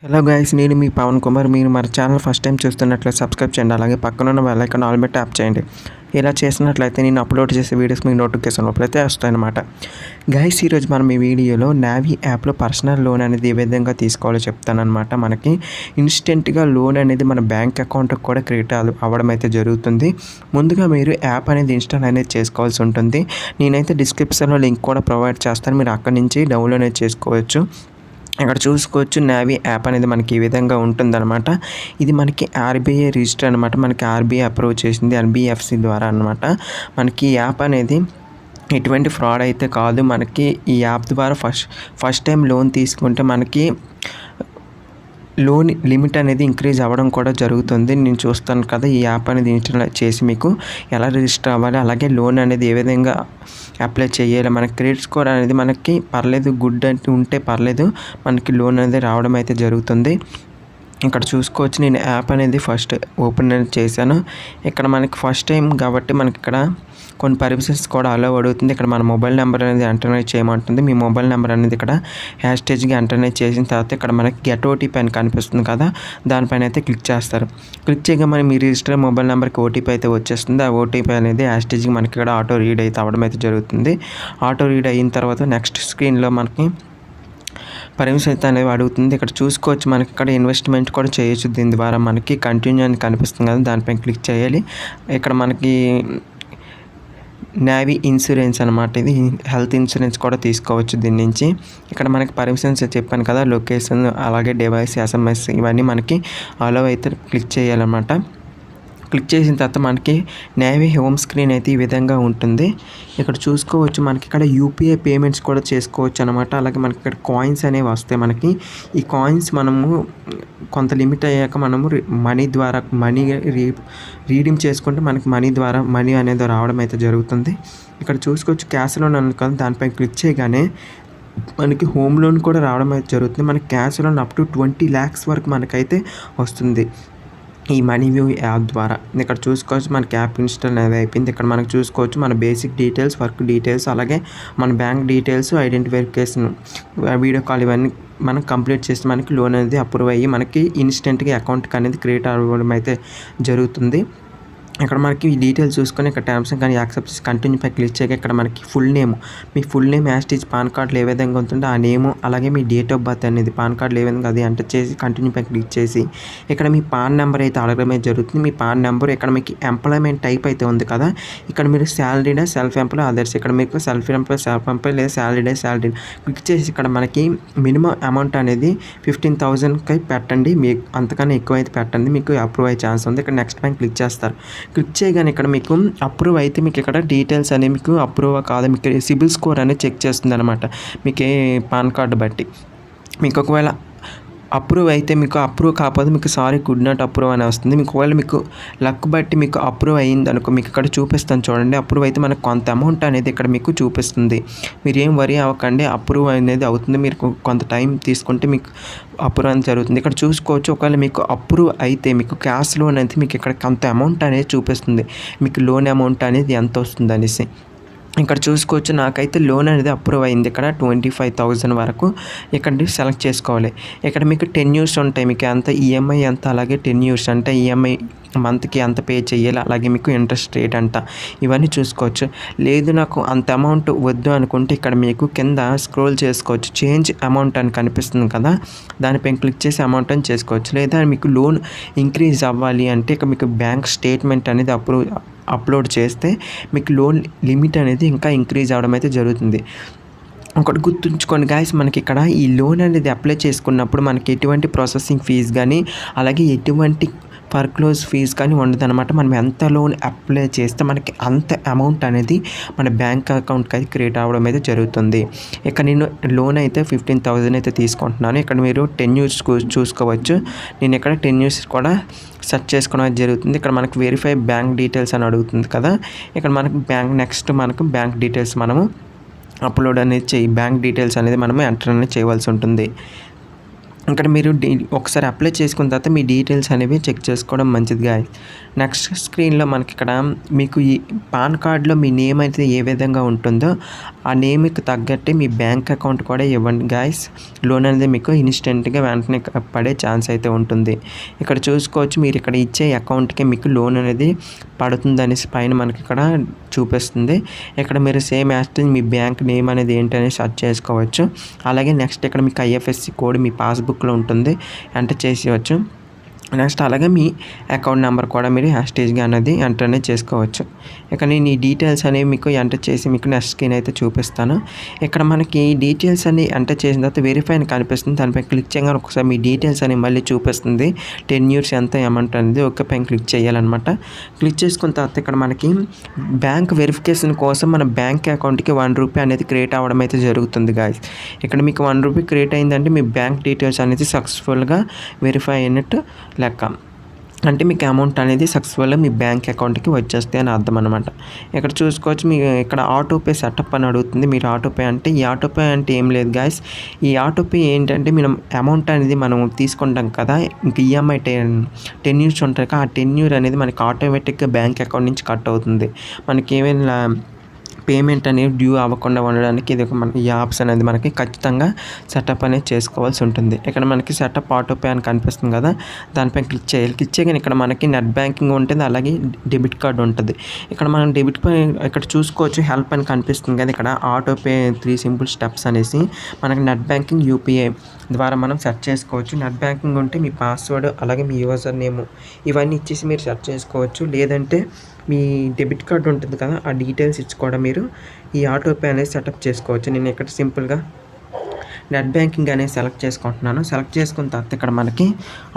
Hello guys, నేను మీ పవన్ కుమార్. మీరు మన ఛానల్ ఫస్ట్ టైం చూస్తున్నట్లయితే సబ్స్క్రైబ్ చేయండి. అలాగే పక్కన ఉన్న బెల్ ఐకాన్ ఆల్ మీద ట్యాప్ చేయండి. ఇలా చేసినట్లయితే నేను అప్లోడ్ చేసే వీడియోస్ మీకు నోటిఫికేషన్ లోపలైతే వస్తాయన్నమాట. గైస్, ఈరోజు మనం ఈ వీడియోలో నావీ యాప్లో పర్సనల్ లోన్ అనేది ఏ విధంగా తీసుకోవాలో చెప్తానమాట. మనకి ఇన్స్టెంట్గా లోన్ అనేది మన బ్యాంక్ అకౌంట్కి కూడా క్రియేట్ అవ్వడం అయితే జరుగుతుంది. ముందుగా మీరు యాప్ అనేది ఇన్స్టాల్ అనేది చేసుకోవాల్సి ఉంటుంది. నేనైతే డిస్క్రిప్షన్లో లింక్ కూడా ప్రొవైడ్ చేస్తాను. మీరు అక్కడి నుంచి డౌన్లోడ్ అనేది చేసుకోవచ్చు. ఇక్కడ చూసుకోవచ్చు, నావీ యాప్ అనేది మనకి ఈ విధంగా ఉంటుందన్నమాట. ఇది మనకి ఆర్బీఐ రిజిస్టర్ అనమాట. మనకి ఆర్బీఐ అప్రూవ్ చేసింది ఎన్బిఎఫ్సి ద్వారా అనమాట. మనకి ఈ యాప్ అనేది ఎటువంటి ఫ్రాడ్ అయితే కాదు. మనకి ఈ యాప్ ద్వారా ఫస్ట్ టైం లోన్ తీసుకుంటే మనకి లోన్ లిమిట్ అనేది ఇంక్రీజ్ అవ్వడం కూడా జరుగుతుంది. నేను చూస్తాను కదా, ఈ యాప్ అనేది ఇన్స్టాల్ చేసి మీకు ఎలా రిజిస్టర్ అవ్వాలి, అలాగే లోన్ అనేది ఏ విధంగా అప్లై చేయాలి, మన క్రెడిట్ స్కోర్ అనేది మనకి పర్లేదు, గుడ్ అంటే ఉంటే పర్లేదు, మనకి లోన్ అనేది రావడం అయితే జరుగుతుంది. ఇక్కడ చూసుకోవచ్చు, నేను యాప్ అనేది ఫస్ట్ ఓపెన్ అనేది చేశాను. ఇక్కడ మనకి ఫస్ట్ టైం కాబట్టి మనకి ఇక్కడ కొన్ని పర్మిషన్స్ కూడా అలౌ అడుగుతుంది. ఇక్కడ మన మొబైల్ నెంబర్ అనేది ఎంటర్ చేయమంటుంది. మీ మొబైల్ నెంబర్ అనేది ఇక్కడ హ్యాష్ట్యాగ్గా ఎంటర్ చేసిన తర్వాత ఇక్కడ మనకి గెట్ ఓటీపీ అని కనిపిస్తుంది కదా, దానిపైన అయితే క్లిక్ చేస్తారు. క్లిక్ చేయగానే మీ రిజిస్టర్ మొబైల్ నెంబర్కి ఓటీపీ అయితే వచ్చేస్తుంది. ఆ ఓటీపీ అనేది హ్యాష్ట్యాగ్గా మనకి ఇక్కడ ఆటో రీడ్ అయితే అవ్వడం అయితే జరుగుతుంది. ఆటో రీడ్ అయిన తర్వాత నెక్స్ట్ స్క్రీన్లో మనకి పర్మిషన్ అయితే అనేవి అడుగుతుంది. ఇక్కడ చూసుకోవచ్చు, మనకి ఇక్కడ ఇన్వెస్ట్మెంట్ కూడా చేయొచ్చు. దీని ద్వారా మనకి కంటిన్యూ అని కనిపిస్తుంది కదా, దానిపైన క్లిక్ చేయాలి. ఇక్కడ మనకి నావీ ఇన్సూరెన్స్ అనమాట. ఇది హెల్త్ ఇన్సూరెన్స్ కూడా తీసుకోవచ్చు దీని నుంచి. ఇక్కడ మనకి పర్మిషన్స్ చెప్పాను కదా, లొకేషన్ అలాగే డివైస్, ఎస్ఎంఎస్ ఇవన్నీ మనకి అలౌ అయితే క్లిక్ చేయాలన్నమాట. క్లిక్ చేసిన తర్వాత మనకి నావీ హోమ్ స్క్రీన్ అయితే ఈ విధంగా ఉంటుంది. ఇక్కడ చూసుకోవచ్చు, మనకి ఇక్కడ యూపీఐ పేమెంట్స్ కూడా చేసుకోవచ్చు అనమాట. అలాగే మనకి ఇక్కడ కాయిన్స్ అనేవి వస్తాయి. మనకి ఈ కాయిన్స్ మనము కొంత లిమిట్ అయ్యాక మనము మనీ ద్వారా రీడీమ్ చేసుకుంటే మనకి మనీ అనేది రావడం అయితే జరుగుతుంది. ఇక్కడ చూసుకోవచ్చు, క్యాష్ లోన్ అనుకోండి, దానిపై క్లిక్ చేయగానే మనకి హోమ్ లోన్ కూడా రావడం అయితే జరుగుతుంది. మనకి cash loan up to 20 lakhs వరకు మనకైతే వస్తుంది ఈ మనీ వ్యూ యాప్ ద్వారా. ఇక్కడ చూసుకోవచ్చు, మనకి యాప్ ఇన్స్టాల్ అనేది అయిపోయింది. ఇక్కడ మనకు చూసుకోవచ్చు, మన బేసిక్ డీటెయిల్స్, వర్క్ డీటెయిల్స్, అలాగే మన bank details, identity verification, video call ఇవన్నీ మనం కంప్లీట్ చేస్తే మనకి లోన్ అనేది అప్రూవ్ అయ్యి మనకి ఇన్స్టెంట్గా అకౌంట్కి అనేది క్రియేట్ అవ్వడం అయితే జరుగుతుంది. ఇక్కడ మనకి ఈ డీటెయిల్స్ చూసుకొని ఇక్కడ టర్మ్స్ కానీ యాక్సెప్ట్ చేసి కంటిన్యూ పై క్లిక్ చేయగా ఇక్కడ మనకి ఫుల్ నేమ్, మీ ఫుల్ నేమ్ యాస్టీజ్ పాన్ కార్డులో ఏ విధంగా ఉంటుందో ఆ నేము, అలాగే మీ డేట్ ఆఫ్ బర్త్ అనేది పాన్ కార్డులో ఏ విధంగా అది ఎంటర్ చేసి కంటిన్యూ పై క్లిక్ చేసి ఇక్కడ మీ పాన్ నెంబర్ అయితే అడగడమే జరుగుతుంది. మీ పాన్ నెంబర్, ఇక్కడ మీకు ఎంప్లాయ్మెంట్ టైప్ అయితే ఉంది కదా, ఇక్కడ మీరు శాలరీడా, సెల్ఫ్ ఎంప్లాయ్, అదర్స్, ఇక్కడ మీకు సెల్ఫ్ ఎంప్లాయ్ లేదా శాలరీ క్లిక్ చేసి ఇక్కడ మనకి మినిమం అమౌంట్ అనేది 15,000కి పెట్టండి. మీకు అంతకన్నా ఎక్కువ అయితే పెట్టండి, మీకు అప్రూవ్ అయ్యే ఛాన్స్ ఉంది. ఇక్కడ నెక్స్ట్ పైన క్లిక్ చేస్తారు. క్లిక్ చేయగానే ఇక్కడ మీకు అప్రూవ్ అయితే మీకు ఇక్కడ డీటెయిల్స్ అనేవి మీకు అప్రూవ్ కాదు, మీకు సిబిల్ స్కోర్ అనేది చెక్ చేస్తుంది అనమాట. మీకు ఏ పాన్ కార్డు బట్టి మీకు ఒకవేళ అప్రూవ్ అయితే, మీకు అప్రూవ్ కాకపోతే మీకు సారీ కుడ్ నాట్ అప్రూవ్ అని వస్తుంది. మీకు ఒకవేళ మీకు లక్ బట్టి మీకు అప్రూవ్ అయ్యింది అనుకో, మీకు ఇక్కడ చూపిస్తాను చూడండి. అప్రూవ్ అయితే మనకు కొంత అమౌంట్ అనేది ఇక్కడ మీకు చూపిస్తుంది. మీరు ఏం వరీ అవ్వకండి, అప్రూవ్ అనేది అవుతుంది. మీరు కొంత టైం తీసుకుంటే మీకు అప్రూవ్ అనేది జరుగుతుంది. ఇక్కడ చూసుకోవచ్చు, ఒకవేళ మీకు అప్రూవ్ అయితే మీకు క్యాష్ లోన్ అనేది మీకు ఇక్కడ కొంత అమౌంట్ అనేది చూపిస్తుంది, మీకు లోన్ అమౌంట్ అనేది ఎంత వస్తుంది అనేసి. ఇక్కడ చూసుకోవచ్చు, నాకైతే లోన్ అనేది అప్రూవ్ అయింది. ఇక్కడ 25,000 వరకు ఇక్కడ సెలెక్ట్ చేసుకోవాలి. ఇక్కడ మీకు 10 years ఉంటాయి, మీకు ఎంత ఈఎంఐ ఎంత, అలాగే 10 years అంటే ఈఎంఐ మంత్కి ఎంత పే చేయాలి, అలాగే మీకు ఇంట్రెస్ట్ రేట్ అంట ఇవన్నీ చూసుకోవచ్చు. లేదు నాకు అంత అమౌంట్ వద్దు అనుకుంటే ఇక్కడ మీకు కింద స్క్రోల్ చేసుకోవచ్చు, చేంజ్ అమౌంట్ అని కనిపిస్తుంది కదా, దానిపై క్లిక్ చేసి అమౌంట్ అని చేసుకోవచ్చు. లేదా మీకు లోన్ ఇంక్రీజ్ అవ్వాలి అంటే ఇక్కడ మీకు బ్యాంక్ స్టేట్మెంట్ అనేది అప్లోడ్ చేస్తే మీకు లోన్ లిమిట్ అనేది ఇంకా ఇంక్రీజ్ అవ్వడం అయితే జరుగుతుంది. ఒకటి గుర్తుంచుకోండి గాయస్, మనకి ఇక్కడ ఈ లోన్ అనేది అప్లై చేసుకున్నప్పుడు మనకి ఎటువంటి ప్రాసెసింగ్ ఫీజు కానీ అలాగే ఎటువంటి ఫర్క్లోజ్ ఫీజు కానీ ఉండదన్నమాట. మనం ఎంత లోన్ అప్లై చేస్తే మనకి అంత అమౌంట్ అనేది మన బ్యాంక్ అకౌంట్కి అయితే క్రియేట్ అవ్వడం అయితే జరుగుతుంది. ఇక్కడ నేను లోన్ అయితే 15,000 అయితే తీసుకుంటున్నాను. ఇక్కడ మీరు 10 years చూసుకోవచ్చు. నేను ఇక్కడ 10 years కూడా సెర్చ్ చేసుకోవడం జరుగుతుంది. ఇక్కడ మనకు వెరిఫై బ్యాంక్ డీటెయిల్స్ అని అడుగుతుంది కదా, ఇక్కడ మనకు బ్యాంక్ డీటెయిల్స్ మనము అప్లోడ్ అనేది బ్యాంక్ డీటెయిల్స్ అనేది మనము ఎంటర్ అనేది చేయవలసి ఉంటుంది. ఇక్కడ మీరు ఒకసారి అప్లై చేసుకున్న తర్వాత మీ డీటెయిల్స్ అనేవి చెక్ చేసుకోవడం మంచిది గాయ్స్. నెక్స్ట్ స్క్రీన్లో మనకి ఇక్కడ మీకు ఈ పాన్ కార్డ్లో మీ నేమ్ అయితే ఏ విధంగా ఉంటుందో ఆ నేమ్కి తగ్గట్టే మీ బ్యాంక్ అకౌంట్ కూడా ఇవ్వండి గాయ్స్. లోన్ అనేది మీకు ఇన్స్టెంట్గా వెంటనే పడే ఛాన్స్ అయితే ఉంటుంది. ఇక్కడ చూసుకోవచ్చు, మీరు ఇక్కడ ఇచ్చే అకౌంట్కి మీకు లోన్ అనేది పడుతుంది అనేసి పైన మనకి ఇక్కడ చూపిస్తుంది. ఇక్కడ మీరు సేమ్ యాజ్ మీ బ్యాంక్ నేమ్ అనేది ఏంటనేది సెర్చ్ చేసుకోవచ్చు. అలాగే నెక్స్ట్ ఇక్కడ మీకు ఐఎఫ్ఎస్సి కోడ్ మీ పాస్బుక్లో ఉంటుంది, ఎంటర్ చేసేయచ్చు. నెక్స్ట్ అలాగే మీ అకౌంట్ నెంబర్ కూడా మీరు హ్యాష్టేజ్గా అనేది ఎంటర్ అనేది చేసుకోవచ్చు. ఇక నేను ఈ డీటెయిల్స్ అనేవి మీకు ఎంటర్ చేసి మీకు నెక్స్ట్ స్క్రీన్ అయితే చూపిస్తాను. ఇక్కడ మనకి డీటెయిల్స్ అన్ని ఎంటర్ చేసిన తర్వాత వెరిఫై అని కనిపిస్తుంది. దానిపై క్లిక్ చేయగానే ఒకసారి మీ డీటెయిల్స్ అనేవి మళ్ళీ చూపిస్తుంది. 10 years ఎంత అమౌంట్ అనేది ఒకే పైన క్లిక్ చేయాలన్నమాట. క్లిక్ చేసుకున్న తర్వాత ఇక్కడ మనకి బ్యాంక్ వెరిఫికేషన్ కోసం మన బ్యాంక్ అకౌంట్కి ₹1 అనేది క్రియేట్ అవ్వడం అయితే జరుగుతుంది గాయ్స్. ఇక్కడ మీకు ₹1 క్రియేట్ అయిందంటే మీ బ్యాంక్ డీటెయిల్స్ అనేది సక్సెస్ఫుల్గా వెరిఫై అయినట్టు లెక్క. అంటే మీకు అమౌంట్ అనేది సక్సెస్ఫుల్గా మీ బ్యాంక్ అకౌంట్కి వచ్చేస్తాయి అని అర్థం అనమాట. ఇక్కడ చూసుకోవచ్చు, మీ ఇక్కడ ఆటోపే సెటప్ అని అడుగుతుంది. మీరు ఆటోపే అంటే ఈ ఆటోపే అంటే ఏం లేదు గాయస్. ఈ ఆటోపే ఏంటంటే మనం అమౌంట్ అనేది మనం తీసుకుంటాం కదా, ఇంక ఈఎంఐ 10 years ఉంటుంది కదా, ఆ 10 year అనేది మనకి ఆటోమేటిక్గా బ్యాంక్ అకౌంట్ నుంచి కట్ అవుతుంది. మనకి ఏమైనా పేమెంట్ అనేది డ్యూ అవ్వకుండా ఉండడానికి ఇది మన ఈ ఆప్షన్ అనేది మనకి ఖచ్చితంగా సెటప్ అనేది చేసుకోవాల్సి ఉంటుంది. ఇక్కడ మనకి సెటప్ ఆటోపే అని కనిపిస్తుంది కదా, దానిపై క్లిక్ చేయాలి. క్లిక్ చేయగానే ఇక్కడ మనకి నెట్ బ్యాంకింగ్ ఉంటుంది, అలాగే డెబిట్ కార్డు ఉంటుంది. ఇక్కడ మనం డెబిట్ ఇక్కడ చూసుకోవచ్చు, హెల్ప్ అని కనిపిస్తుంది కదా, ఇక్కడ ఆటోపే 3 simple steps అనేసి మనకి నెట్ బ్యాంకింగ్ యూపీఐ ద్వారా మనం సెర్చ్ చేసుకోవచ్చు. నెట్ బ్యాంకింగ్ ఉంటే మీ పాస్వర్డ్ అలాగే మీ యూజర్ నేమ్ ఇవన్నీ ఇచ్చేసి మీరు సెర్చ్ చేసుకోవచ్చు. లేదంటే మీ డెబిట్ కార్డు ఉంటుంది కదా, ఆ డీటెయిల్స్ ఇచ్చి కూడా మీరు ఈ ఆటోపే అనేది సెటప్ చేసుకోవచ్చు. నేను ఇక్కడ సింపుల్గా నెట్ బ్యాంకింగ్ అనేది సెలెక్ట్ చేసుకుంటున్నాను. సెలెక్ట్ చేసుకున్న తర్వాత ఇక్కడ మనకి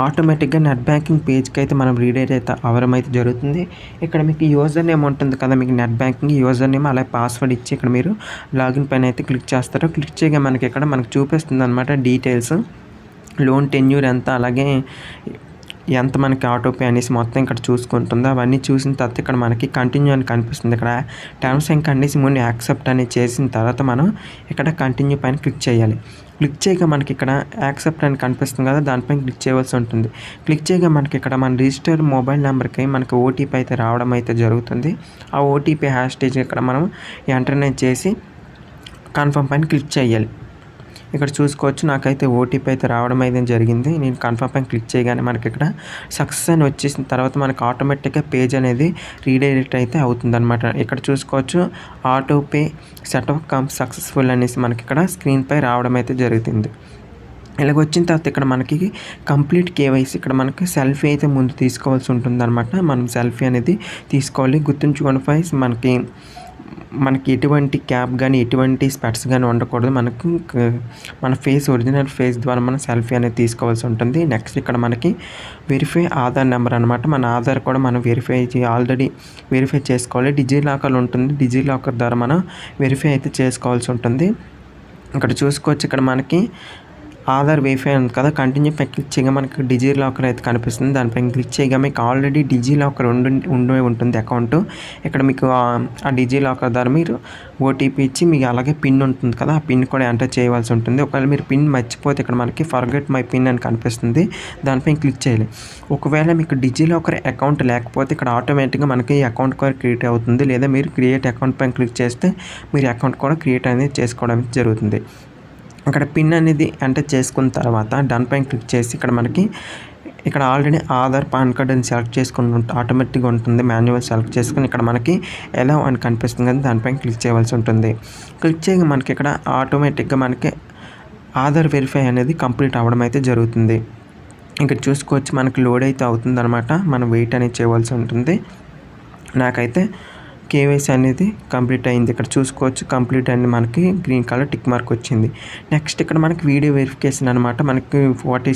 ఆటోమేటిక్గా నెట్ బ్యాంకింగ్ పేజ్కి అయితే మనం రీడైరెక్ట్ అయితే అవ్వడం అయితే జరుగుతుంది. ఇక్కడ మీకు యూజర్ నేమ్ ఉంటుంది కదా, మీకు నెట్ బ్యాంకింగ్ యూజర్ నేమ్ అలాగే పాస్వర్డ్ ఇచ్చి ఇక్కడ మీరు లాగిన్ పైన అయితే క్లిక్ చేస్తారు. క్లిక్ చేయగా మనకి ఇక్కడ మనకు చూపిస్తుంది అనమాట డీటెయిల్స్, లోన్ 10 year ఎంత, అలాగే ఎంత మనకి ఆటోపే అనేసి మొత్తం ఇక్కడ చూసుకుంటుంది. అవన్నీ చూసిన తర్వాత ఇక్కడ మనకి కంటిన్యూ అని కనిపిస్తుంది. ఇక్కడ టర్మ్స్ అండ్ కండిషన్ ముందు యాక్సెప్ట్ అనేది చేసిన తర్వాత మనం ఇక్కడ కంటిన్యూ పైన క్లిక్ చేయాలి. క్లిక్ చేయగా మనకి ఇక్కడ యాక్సెప్ట్ అని కనిపిస్తుంది కదా, దానిపైన క్లిక్ చేయవలసి ఉంటుంది. క్లిక్ చేయగా మనకి ఇక్కడ మన రిజిస్టర్ మొబైల్ నెంబర్కి మనకి ఓటీపీ అయితే రావడం అయితే జరుగుతుంది. ఆ ఓటీపీ హ్యాష్టేజ్ ఇక్కడ మనం ఎంటర్ చేసి కన్ఫర్మ్ పైన క్లిక్ చేయాలి. ఇక్కడ చూసుకోవచ్చు, నాకైతే ఓటీపీ అయితే రావడం అయితే జరిగింది. నేను కన్ఫర్మ్ పైన క్లిక్ చేయగానే మనకి ఇక్కడ సక్సెస్ అని వచ్చేసిన తర్వాత మనకి ఆటోమేటిక్గా పేజ్ అనేది రీడైరెక్ట్ అయితే అవుతుంది అనమాట. ఇక్కడ చూసుకోవచ్చు, ఆటోపే సెటప్ కమ్ సక్సెస్ఫుల్ అనేసి మనకి ఇక్కడ స్క్రీన్పై రావడం అయితే జరుగుతుంది. ఇలాగ వచ్చిన తర్వాత ఇక్కడ మనకి కంప్లీట్ కేవైసీ ఇక్కడ మనకి సెల్ఫీ అయితే ముందు తీసుకోవాల్సి ఉంటుంది అనమాట. మనం సెల్ఫీ అనేది తీసుకోవాలి. గుర్తుంచుకోండి ఫ్రెండ్స్, మనకి ఎటువంటి క్యాప్ కానీ ఎటువంటి స్పెట్స్ కానీ ఉండకూడదు. మనకు మన ఫేస్ ఒరిజినల్ ఫేస్ ద్వారా మనం సెల్ఫీ అనేది తీసుకోవాల్సి ఉంటుంది. నెక్స్ట్ ఇక్కడ మనకి వెరిఫై ఆధార్ నెంబర్ అనమాట. మన ఆధార్ కూడా మనం ఆల్రెడీ వెరిఫై చేసుకోవాలి. డిజిలాకర్ ఉంటుంది, డిజిలాకర్ ద్వారా మనం వెరిఫై అయితే చేసుకోవాల్సి ఉంటుంది. ఇక్కడ చూసుకోవచ్చు, ఇక్కడ మనకి ఆధార్ వెరిఫై ఉంది కదా, కంటిన్యూ పై క్లిక్ చేయగా మనకి డిజిలాకర్ అయితే కనిపిస్తుంది. దానిపై క్లిక్ చేయగా మీకు ఆల్రెడీ డిజిలాకర్ ఉండే ఉంటుంది అకౌంట్. ఇక్కడ మీకు ఆ డిజిలాకర్ ద్వారా మీరు ఓటీపీ ఇచ్చి మీకు అలాగే పిన్ ఉంటుంది కదా, ఆ పిన్ కూడా ఎంటర్ చేయవలసి ఉంటుంది. ఒకవేళ మీరు పిన్ మర్చిపోతే ఇక్కడ మనకి ఫర్గెట్ మై పిన్ అని కనిపిస్తుంది, దానిపై క్లిక్ చేయాలి. ఒకవేళ మీకు డిజిలాకర్ అకౌంట్ లేకపోతే ఇక్కడ ఆటోమేటిక్గా మనకి అకౌంట్ కూడా క్రియేట్ అవుతుంది. లేదా మీరు క్రియేట్ అకౌంట్ పైన క్లిక్ చేస్తే మీరు అకౌంట్ కూడా క్రియేట్ అనేది చేసుకోవడం జరుగుతుంది. అక్కడ పిన్ అనేది ఎంటర్ చేసుకున్న తర్వాత డన్ పైన క్లిక్ చేసి ఇక్కడ ఆల్రెడీ ఆధార్ పాన్ కార్డ్ అని సెలెక్ట్ చేసుకుని ఆటోమేటిక్గా ఉంటుంది. మాన్యువల్ సెలెక్ట్ చేసుకుని ఇక్కడ మనకి ఎలా అని కనిపిస్తుంది కదా, దానిపైన క్లిక్ చేయవలసి ఉంటుంది. క్లిక్ చేయగా మనకి ఇక్కడ ఆటోమేటిక్గా మనకి ఆధార్ వెరిఫై అనేది కంప్లీట్ అవ్వడం అయితే జరుగుతుంది. ఇక్కడ చూసుకోవచ్చు, మనకి లోడ్ అయితే అవుతుంది అనమాట. మనం వెయిట్ అనేది చేయవలసి ఉంటుంది. నాకైతే కేవైసీ అనేది కంప్లీట్ అయింది. ఇక్కడ చూసుకోవచ్చు, కంప్లీట్ అయింది, మనకి గ్రీన్ కలర్ టిక్ మార్క్ వచ్చింది. నెక్స్ట్ ఇక్కడ మనకి వీడియో వెరిఫికేషన్ అనమాట. మనకి 40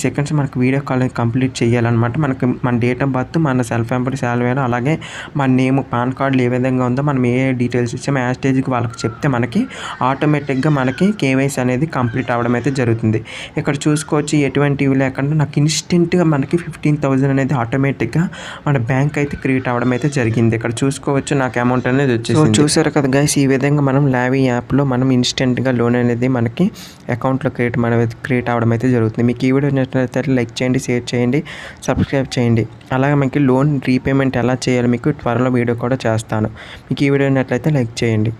seconds మనకి వీడియో కాల్ కంప్లీట్ చేయాలన్నమాట. మనకి మన డేట్ ఆఫ్ బర్త్, మన సెల్ఫ్ ఎంప్లాయ్ శాలరీ, అలాగే మన నేమ్, పాన్ కార్డులు ఏ విధంగా ఉందో మనం ఏ డీటెయిల్స్ ఇచ్చామో ఆ స్టేజ్కి వాళ్ళకి చెప్తే మనకి ఆటోమేటిక్గా మనకి కేవైసీ అనేది కంప్లీట్ అవ్వడం అయితే జరుగుతుంది. ఇక్కడ చూసుకోవచ్చు, ఎటువంటి ఇవి లేకుండా నాకు ఇన్స్టెంట్గా మనకి 15,000 అనేది ఆటోమేటిక్గా మన బ్యాంక్ అయితే క్రియేట్ అవ్వడం అయితే జరిగింది. జరిగింది. ఇక్కడ చూసుకోవచ్చు నాకు అమౌంట్ అనేది వచ్చేసింది. సో చూసారు కదా గైస్, ఈ విధంగా మనం లావీ యాప్లో మనం ఇన్స్టెంట్గా లోన్ అనేది మనకి అకౌంట్లో క్రియేట్ అవ్వడం అయితే జరుగుతుంది. మీకు ఈ వీడియో నచ్చినట్లయితే లైక్ చేయండి, షేర్ చేయండి, సబ్స్క్రైబ్ చేయండి. అలాగే మనకి లోన్ రీపేమెంట్ ఎలా చేయాలో మీకు త్వరలో వీడియో కూడా చేస్తాను. మీకు ఈ వీడియో నచ్చినట్లయితే లైక్ చేయండి.